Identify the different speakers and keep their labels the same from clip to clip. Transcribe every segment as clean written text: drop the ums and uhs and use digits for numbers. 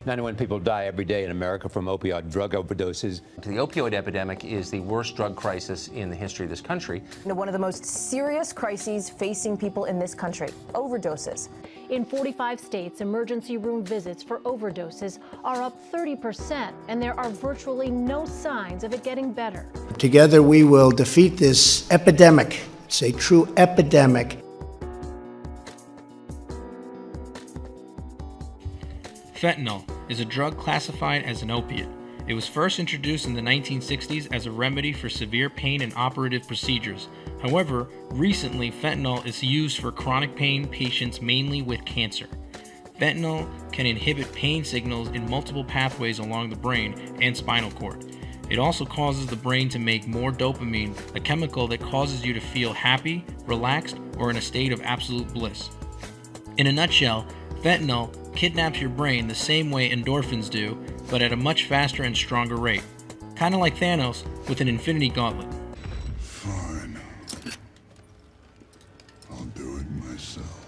Speaker 1: 91 people die every day in America from opioid drug overdoses.
Speaker 2: The opioid epidemic is the worst drug crisis in the history of this country.
Speaker 3: One of the most serious crises facing people in this country, overdoses.
Speaker 4: In 45 states, emergency room visits for overdoses are up 30%, and there are virtually no signs of it getting better.
Speaker 5: Together we will defeat this epidemic. It's a true epidemic.
Speaker 6: Fentanyl is a drug classified as an opiate. It was first introduced in the 1960s as a remedy for severe pain and operative procedures. However, recently fentanyl is used for chronic pain patients mainly with cancer. Fentanyl can inhibit pain signals in multiple pathways along the brain and spinal cord. It also causes the brain to make more dopamine, a chemical that causes you to feel happy, relaxed, or in a state of absolute bliss. In a nutshell, fentanyl kidnaps your brain the same way endorphins do, but at a much faster and stronger rate. Kinda like Thanos with an infinity gauntlet.
Speaker 7: Fine. I'll do it myself.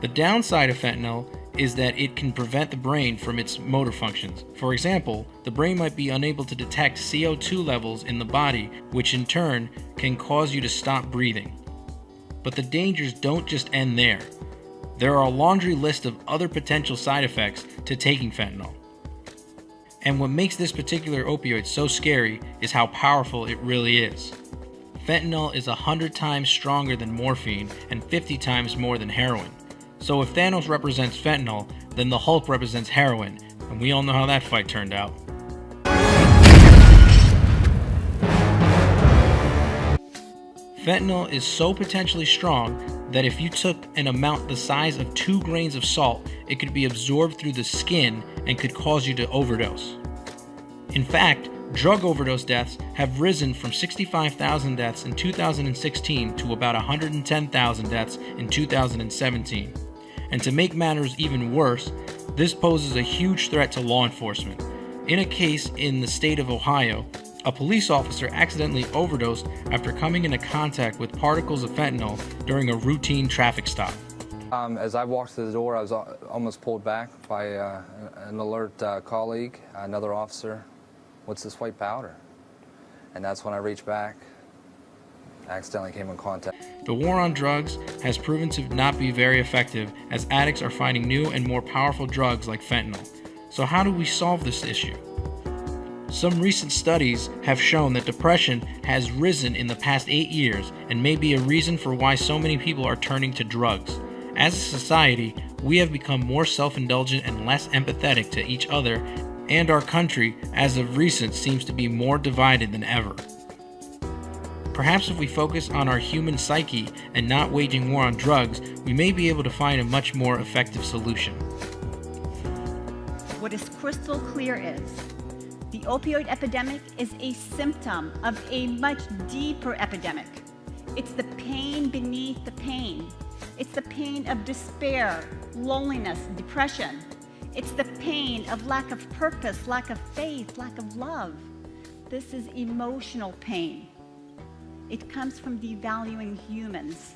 Speaker 6: The downside of fentanyl is that it can prevent the brain from its motor functions. For example, the brain might be unable to detect CO2 levels in the body, which in turn can cause you to stop breathing. But the dangers don't just end there. There are a laundry list of other potential side effects to taking fentanyl. And what makes this particular opioid so scary is how powerful it really is. Fentanyl is 100 times stronger than morphine and 50 times more than heroin. So if Thanos represents fentanyl, then the Hulk represents heroin, and we all know how that fight turned out. Fentanyl is so potentially strong that if you took an amount the size of 2 grains of salt, it could be absorbed through the skin and could cause you to overdose. In fact, drug overdose deaths have risen from 65,000 deaths in 2016 to about 110,000 deaths in 2017. And to make matters even worse, this poses a huge threat to law enforcement. In a case in the state of Ohio, a police officer accidentally overdosed after coming into contact with particles of fentanyl during a routine traffic stop.
Speaker 8: As I walked through the door, I was almost pulled back by an alert colleague, another officer. "What's this white powder?" And that's when I reached back, accidentally came in contact.
Speaker 6: The war on drugs has proven to not be very effective as addicts are finding new and more powerful drugs like fentanyl. So how do we solve this issue? Some recent studies have shown that depression has risen in the past 8 years and may be a reason for why so many people are turning to drugs. As a society, we have become more self-indulgent and less empathetic to each other, and our country, as of recent, seems to be more divided than ever. Perhaps if we focus on our human psyche and not waging war on drugs, we may be able to find a much more effective solution.
Speaker 9: What is crystal clear is the opioid epidemic is a symptom of a much deeper epidemic. It's the pain beneath the pain. It's the pain of despair, loneliness, depression. It's the pain of lack of purpose, lack of faith, lack of love. This is emotional pain. It comes from devaluing humans.